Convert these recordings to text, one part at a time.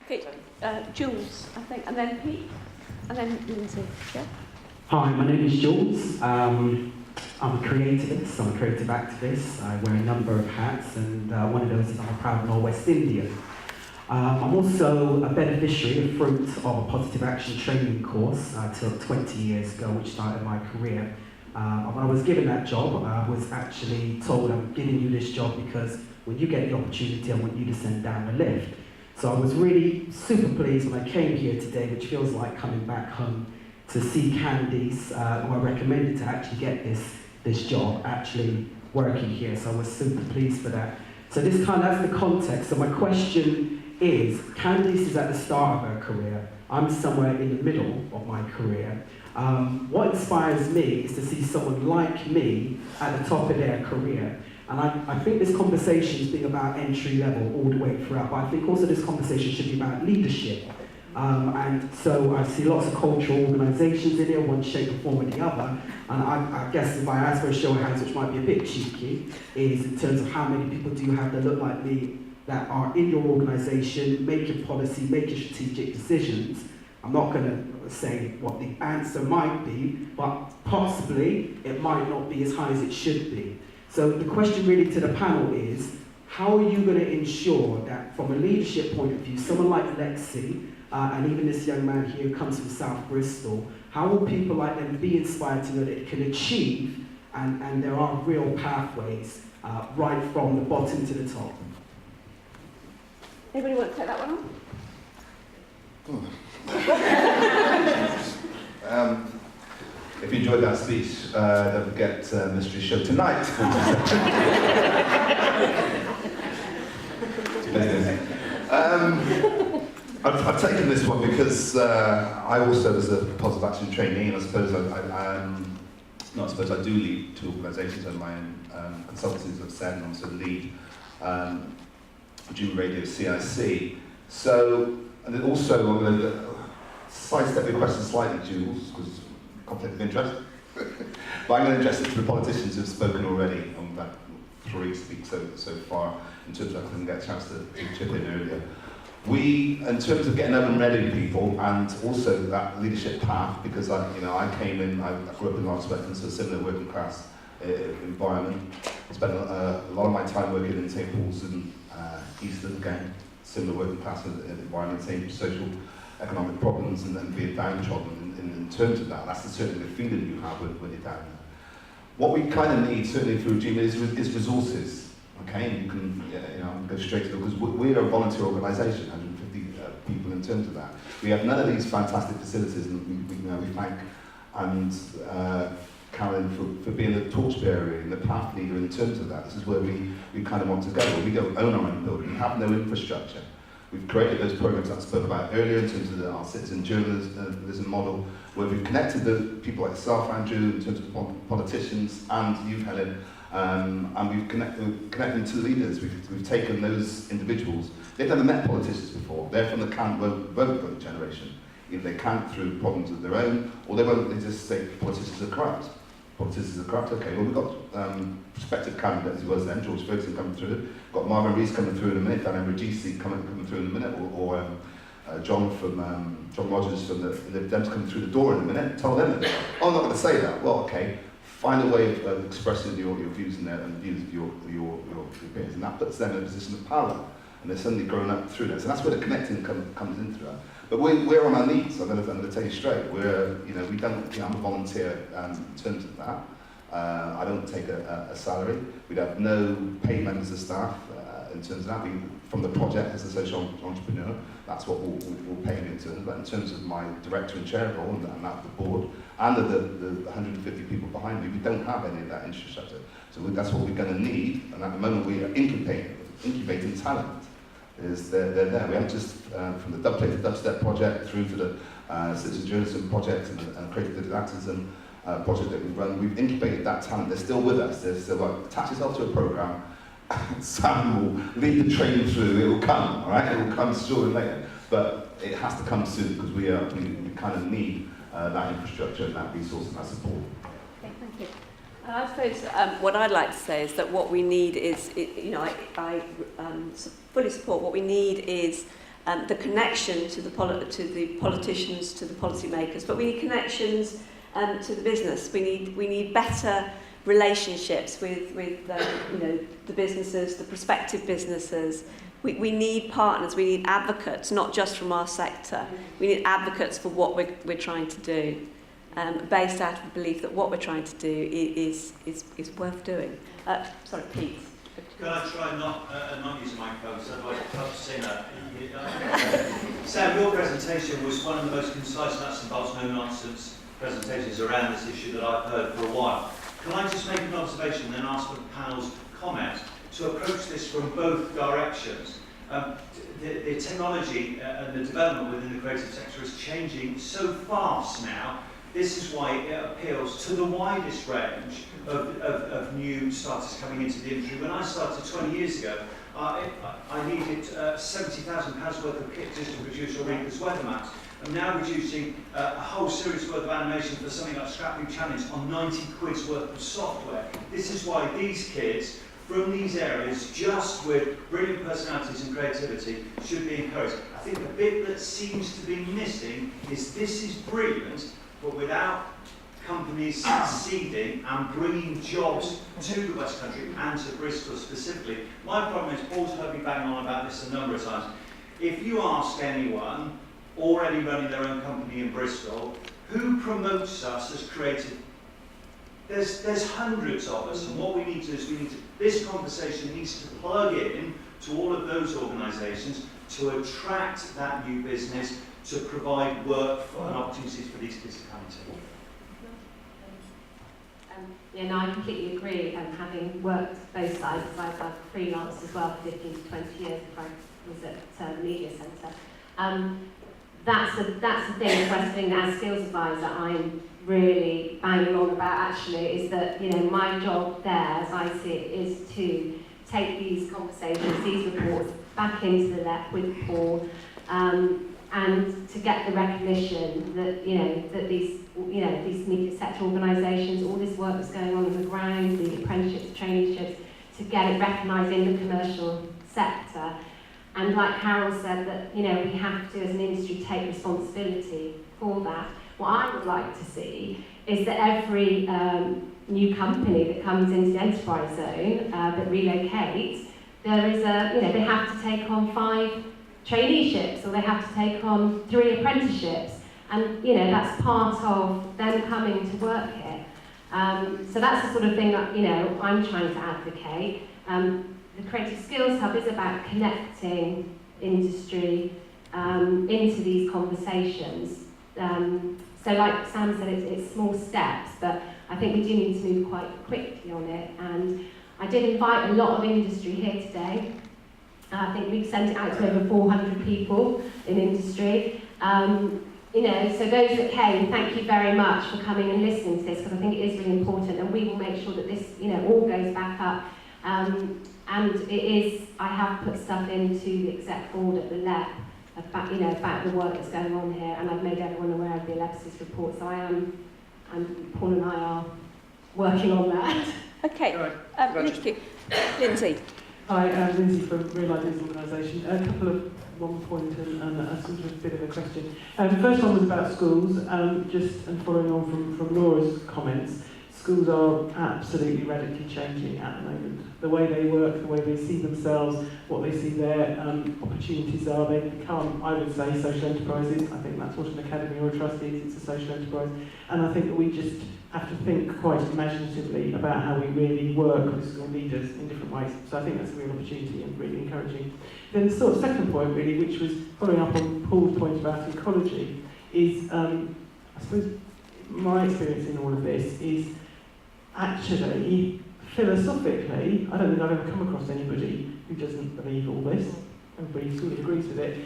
Okay, Jules, I think, and then Pete, and then Lindsay. Yeah? Hi, my name is Jules. I'm a creativist, I'm a creative activist. I wear a number of hats, and one of those is I'm a proud North-West Indian. I'm also a beneficiary of fruit of a positive action training course I took 20 years ago, which started my career. When I was given that job, I was actually told, I'm giving you this job because when you get the opportunity, I want you to send down the lift. So I was really super pleased when I came here today, which feels like coming back home, to see Candice, who I recommended to actually get this job, actually working here. So I was super pleased for that. So that's the context. So my question is, Candice is at the start of her career. I'm somewhere in the middle of my career. What inspires me is to see someone like me at the top of their career. And I think this conversation is being about entry level all the way throughout, but I think also this conversation should be about leadership. And so I see lots of cultural organisations in here, one shape or form or the other. And I guess if I ask for a show of hands, which might be a bit cheeky, is in terms of how many people do you have that look like me that are in your organisation, making policy, making strategic decisions. I'm not going to say what the answer might be, but possibly it might not be as high as it should be. So the question really to the panel is, how are you going to ensure that from a leadership point of view, someone like Lexi, and even this young man here who comes from South Bristol, how will people like them be inspired to know that it can achieve, and there are real pathways right from the bottom to the top? Anybody want to take that one on? If you enjoyed that speech, don't forget Mystery Show tonight. I've taken this one because I also was a positive action trainee, and I suppose I do lead two organisations on my own consultancies I've said, and also lead Ujima Radio CIC. So, and then also I'm going to sidestep your question slightly, Jules, because conflict of interest. But I'm going to address it to the politicians who have spoken already. On that 3 speaks so far, in terms of I couldn't get a chance to chip in earlier. We, in terms of getting up and ready people, and also that leadership path, because I came in, I grew up in Large Spectrum, so a similar working class environment. I spent a lot of my time working in St Paul's and Easton, again, similar working class environment, same social economic problems, and then being downtrodden in terms of that. That's certainly the feeling you have when you're down there. What we kind of need, certainly through Ujima, is resources. Okay, and you can go straight to it, because we're a volunteer organisation, 150 people in terms of that. We have none of these fantastic facilities, and we thank Carolyn for being the torchbearer and the path leader in terms of that. This is where we kind of want to go. We don't own our own building, we have no infrastructure. We've created those programs that I spoke about earlier in terms of our citizen journalism model, where we've connected the people like yourself, Andrew, in terms of politicians, and you, Helen, and we've connected them to leaders. We've taken those individuals. They've never met politicians before. They're from the can't vote generation. Either they can't through problems of their own, or they just say politicians are corrupt. Politicians are corrupt. Okay, well, we've got prospective candidates, who was then, George Ferguson coming through. We've got Marvin Rees coming through in a minute, Dan Emmerich coming through in a minute, or John Rogers from the Dems coming through the door in a minute. Tell them that. Oh, I'm not going to say that. Well, okay. Find a way of expressing your views and the views of your peers, and that puts them in a position of power, and they're suddenly growing up through that. So that's where the connecting comes into that. But we're on our knees. I'm going to tell you straight. I'm a volunteer in terms of that. I don't take a salary. We have no paid members of staff in terms of that. From the project as a social entrepreneur, that's what we'll pay me in terms. But in terms of my director and chair role, and that the board, and the 150 people behind me, we don't have any of that infrastructure. So that's what we're going to need. And at the moment, we are incubating talent. They're there. We haven't just from the Dubplate to Dubstep project through to the citizen journalism project and creative activism project that we've run. We've incubated that talent. They're still with us. They're still like, attach yourself to a program. Sam will lead the train through. It will come. All right. It will come sooner or later. But it has to come soon, because we kind of need that infrastructure and that resource and that support. Okay, thank you. And I suppose what I'd like to say is that what we need is, I fully support, what we need is the connection to the politicians, to the policymakers, but we need connections to the business. We need better relationships with the businesses, the prospective businesses. We need partners, we need advocates, not just from our sector. We need advocates for what we're trying to do, based out of the belief that what we're trying to do is worth doing. Sorry, Pete. Can I try not use a microphone, so otherwise it's tough to say that. Sam, your presentation was one of the most concise, nuts and bolts, no nonsense presentations around this issue that I've heard for a while. Can I just make an observation and then ask for the panel's comment to approach this from both directions? The technology and the development within the creative sector is changing so fast now. This is why it appeals to the widest range of new starters coming into the industry. When I started 20 years ago, I needed £70,000 worth of kit just to produce or read this weather maps. I'm now producing a whole series worth of animation for something like Scrapping Challenge on 90 quid's worth of software. This is why these kids from these areas, just with brilliant personalities and creativity, should be encouraged. I think the bit that seems to be missing is this is brilliant, but without companies succeeding and bringing jobs to the West Country and to Bristol specifically. My problem is, Paul's heard me bang on about this a number of times. If you ask anyone already running their own company in Bristol, who promotes us as creative? There's hundreds of us, and what we need to do is this conversation needs to plug in to all of those organisations to attract that new business, to provide work and opportunities for these kids to come into. Yeah, no, I completely agree. Having worked both sides, I've freelanced as well for 15 to 20 years before I was at the media centre. That's the thing, the first thing as skills advisor I'm really banging on about actually, is that, you know, my job there, as I see it, is to take these conversations, these reports back into the LEP with Paul, and to get the recognition that, you know, that these media sector organisations, all this work that's going on the ground, the apprenticeships, traineeships, to get it recognised in the commercial sector. And like Carol said, that, you know, we have to, as an industry, take responsibility for that. What I would like to see is that every new company that comes into the enterprise zone that relocates, there is a, you know, they have to take on 5 traineeships, or they have to take on 3 apprenticeships, and, you know, that's part of them coming to work here. So that's the sort of thing that, you know, I'm trying to advocate. The Creative Skills Hub is about connecting industry into these conversations. So like Sam said, it's small steps, but I think we do need to move quite quickly on it. And I did invite a lot of industry here today. I think we've sent it out to over 400 people in industry. You know, so those that came, thank you very much for coming and listening to this, because I think it is really important, and we will make sure that this, you know, all goes back up. And it is, I have put stuff into the exec board at the LEP about, you know, about the work that's going on here, and I've made everyone aware of the ELEBCIS report, so Paul and I are working on that. Okay, Nicky. Lindsay. Hi, I'm Lindsay from Real Ideas Organisation. A couple of one point and a sort of bit of a question. The first one was about schools, and following on from Laura's comments. Schools are absolutely radically changing at the moment. The way they work, the way they see themselves, what they see their opportunities are, they become, I would say, social enterprises. I think that's what an academy or a trust is, it's a social enterprise. And I think that we just have to think quite imaginatively about how we really work with school leaders in different ways. So I think that's a real opportunity and really encouraging. Then the sort of second point, really, which was following up on Paul's point about ecology, is, I suppose, my experience in all of this is, actually, philosophically, I don't think I've ever come across anybody who doesn't believe all this. Everybody sort of agrees with it.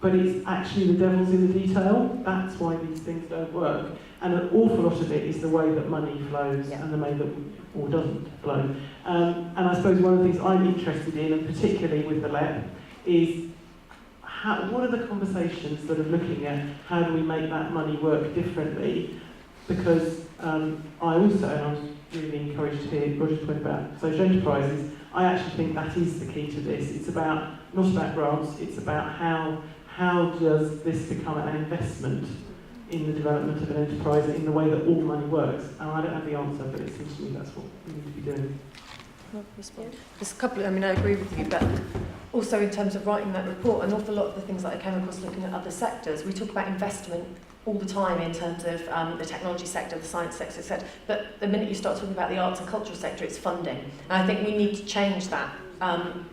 But it's actually the devil's in the detail. That's why these things don't work. And an awful lot of it is the way that money flows and the way that, or doesn't flow. And I suppose one of the things I'm interested in, and particularly with the LEP, is what are the conversations that are looking at how do we make that money work differently? because I also, and I was really encouraged to hear Roger's point about social enterprises, I actually think that is the key to this. It's about, not about grants, it's about how does this become an investment in the development of an enterprise in the way that all money works. And I don't have the answer, but it seems to me that's what we need to be doing. Just a couple, I mean, I agree with you, but also in terms of writing that report, an awful lot of the things that I came across looking at other sectors, we talk about investment all the time in terms of the technology sector, the science sector, etc. But the minute you start talking about the arts and cultural sector, it's funding. And I think we need to change that.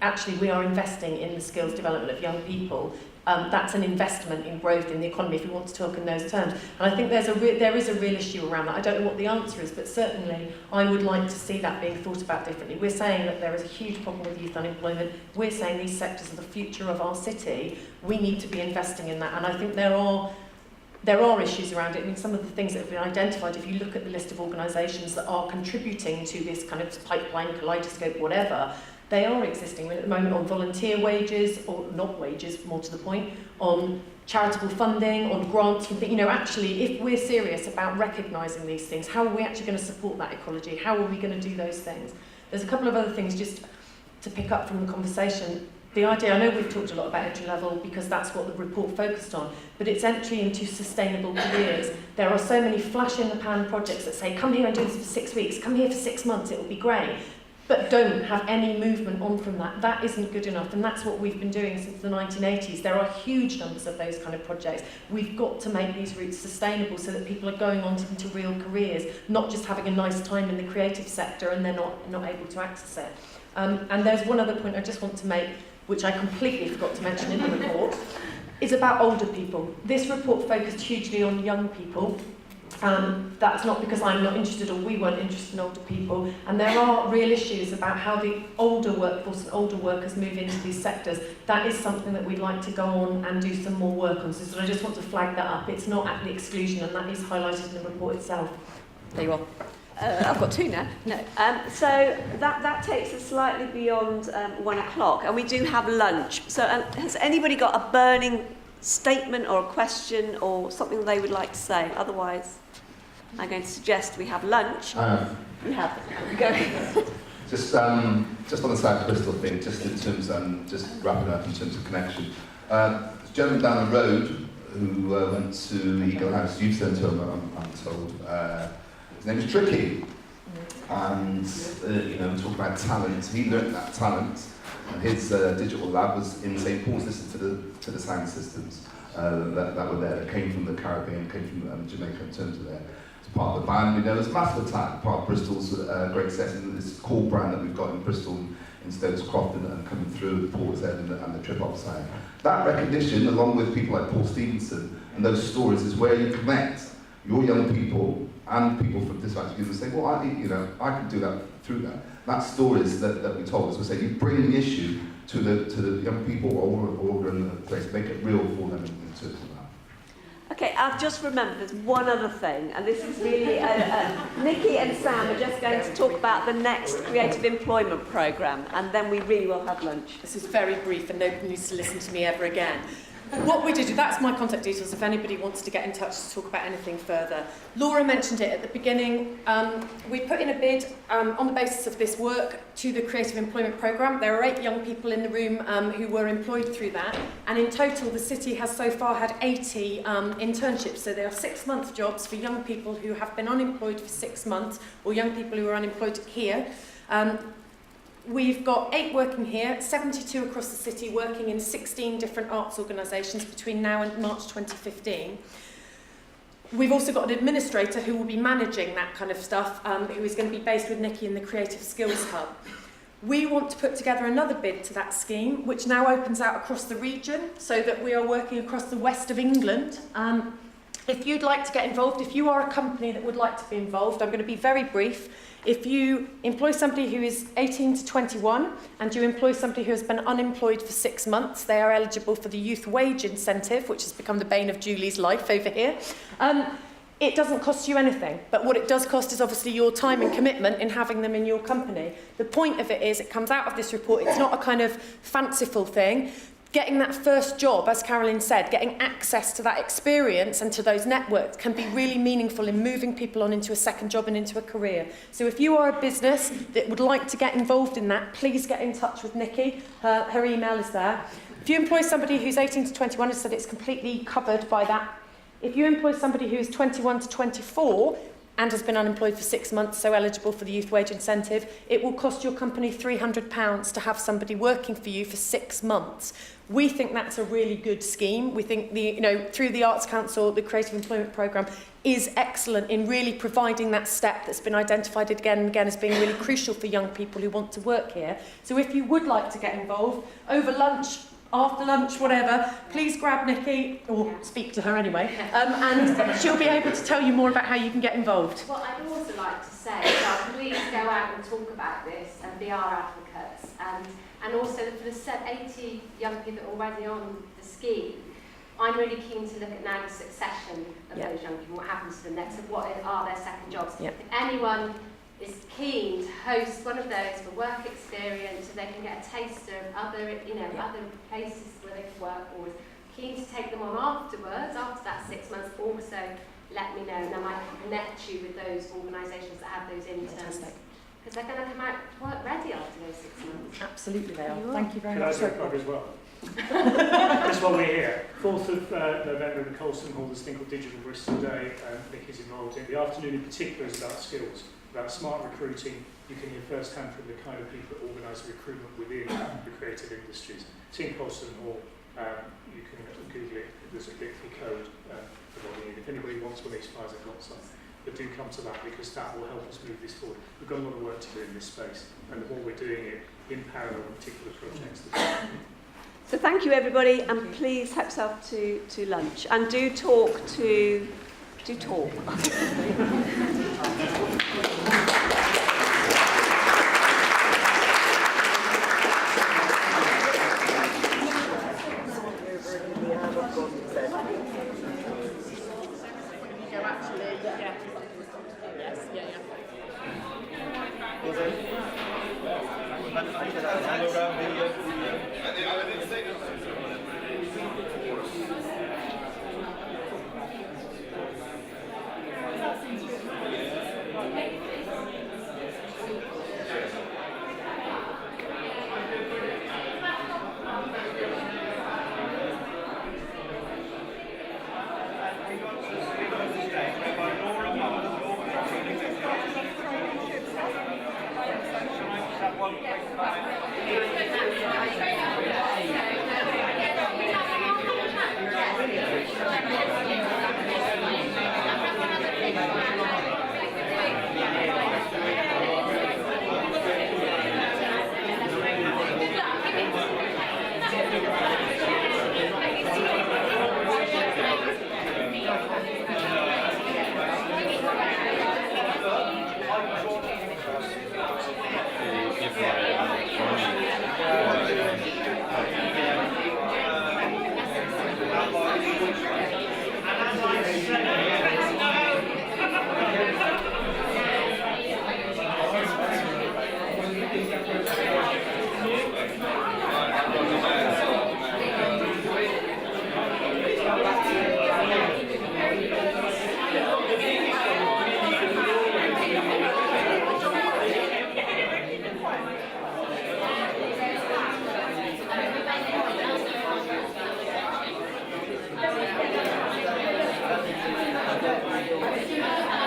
Actually, we are investing in the skills development of young people. That's an investment in growth in the economy, if we want to talk in those terms. And I think there is a real issue around that. I don't know what the answer is, but certainly I would like to see that being thought about differently. We're saying that there is a huge problem with youth unemployment. We're saying these sectors are the future of our city. We need to be investing in that. And I think there are issues around it. I mean, some of the things that have been identified, if you look at the list of organisations that are contributing to this kind of pipeline, kaleidoscope, whatever, they are existing at the moment on volunteer wages, or not wages, more to the point, on charitable funding, on grants. You know, actually, if we're serious about recognising these things, how are we actually going to support that ecology? How are we going to do those things? There's a couple of other things just to pick up from the conversation. The idea, I know we've talked a lot about entry level because that's what the report focused on, but it's entry into sustainable careers. There are so many flash in the pan projects that say, come here and do this for 6 weeks, come here for 6 months, it will be great. But don't have any movement on from that. That isn't good enough, and that's what we've been doing since the 1980s. There are huge numbers of those kind of projects. We've got to make these routes sustainable so that people are going on into real careers, not just having a nice time in the creative sector and they're not able to access it. And there's one other point I just want to make, which I completely forgot to mention in the report, is about older people. This report focused hugely on young people. That's not because I'm not interested or we weren't interested in older people. And there are real issues about how the older workforce and older workers move into these sectors. That is something that we'd like to go on and do some more work on. So I just want to flag that up. It's not at the exclusion, and that is highlighted in the report itself. There you are. I've got two now. No. So that takes us slightly beyond 1 o'clock, and we do have lunch. So has anybody got a burning statement or a question or something they would like to say? Otherwise, I'm going to suggest we have lunch. You have. Go. Just on the South Bristol thing, just in terms, just wrapping up in terms of connection. There's a gentleman down the road who went to Eagle House Youth Centre, I'm told. His name is Tricky, and talk about talent. He learnt that talent, and his digital lab was in St Paul's. Listened to the sound systems that were there, that came from the Caribbean, came from Jamaica in terms of there. It's part of the band. We know it's Massive Attack, part of Bristol's great setting. This core brand that we've got in Bristol, in Stokes Croft, and coming through the Portishead and the Trip Hop side. That recognition, along with people like Paul Stevenson and those stories, is where you connect your young people and people from disadvantaged people say, well, I can do that through that. That's stories that we told us. We say you bring the issue to the young people older in the place, make it real for them in terms of that. Okay, I've just remembered there's one other thing, and this is really, Nicky and Sam are just going to talk about the next Creative Employment Programme, and then we really will have lunch. This is very brief and nobody needs to listen to me ever again. What we did, that's my contact details if anybody wants to get in touch to talk about anything further. Laura mentioned it at the beginning. We put in a bid on the basis of this work to the Creative Employment Programme. There are 8 young people in the room who were employed through that, and in total the city has so far had 80 internships. So there are 6-month jobs for young people who have been unemployed for 6 months, or young people who are unemployed here. We've got 8 working here, 72 across the city, working in 16 different arts organisations between now and March 2015. We've also got an administrator who will be managing that kind of stuff, who is going to be based with Nicky in the Creative Skills Hub. We want to put together another bid to that scheme, which now opens out across the region, so that we are working across the west of England. If you'd like to get involved, if you are a company that would like to be involved, I'm going to be very brief. If you employ somebody who is 18 to 21 and you employ somebody who has been unemployed for 6 months, they are eligible for the youth wage incentive, which has become the bane of Julie's life over here. It doesn't cost you anything, but what it does cost is obviously your time and commitment in having them in your company. The point of it is it comes out of this report. It's not a kind of fanciful thing. getting that first job, as Carolyn said, getting access to that experience and to those networks can be really meaningful in moving people on into a second job and into a career. So if you are a business that would like to get involved in that, please get in touch with Nicky. Her email is there. If you employ somebody who's 18 to 21, as I said, it's completely covered by that. If you employ somebody who is 21 to 24 and has been unemployed for 6 months, so eligible for the youth wage incentive, it will cost your company £300 to have somebody working for you for 6 months. We think that's a really good scheme. We think through the Arts Council, the Creative Employment Programme is excellent in really providing that step that's been identified again and again as being really crucial for young people who want to work here. So if you would like to get involved, over lunch, after lunch, whatever, please grab Nicky, or speak to her anyway, and she'll be able to tell you more about how you can get involved. What I'd also like to say is that please go out and talk about this and be our advocates. And also for the 80 young people already on the scheme, I'm really keen to look at now the succession of those young people, what happens to them next, and what are their second jobs. If anyone is keen to host one of those for work experience, so they can get a taster of other, other places where they can work, or keen to take them on afterwards, after that 6 months, also let me know, and I might connect you with those organisations that have those interns. Because they're going to come out to work ready after those 6 months. Absolutely they are. Thank you very much. Can I do a plug as well? Just while we're here, 4th of November in the Colston Hall, there's a thing called Digital Bristol Day, Nicky's involved in. The afternoon in particular is about skills, about smart recruiting. You can hear firsthand from the kind of people that organise the recruitment within the creative industries. It's in Colston Hall. You can Google it. There's a Bixby code for logging in. If anybody wants one of these flyers, I've got some. But do come to that, because that will help us move this forward. We've got a lot of work to do in this space, and the more we're doing it in parallel with particular projects. So thank you everybody, and please help yourself to lunch, and do talk. Thank you.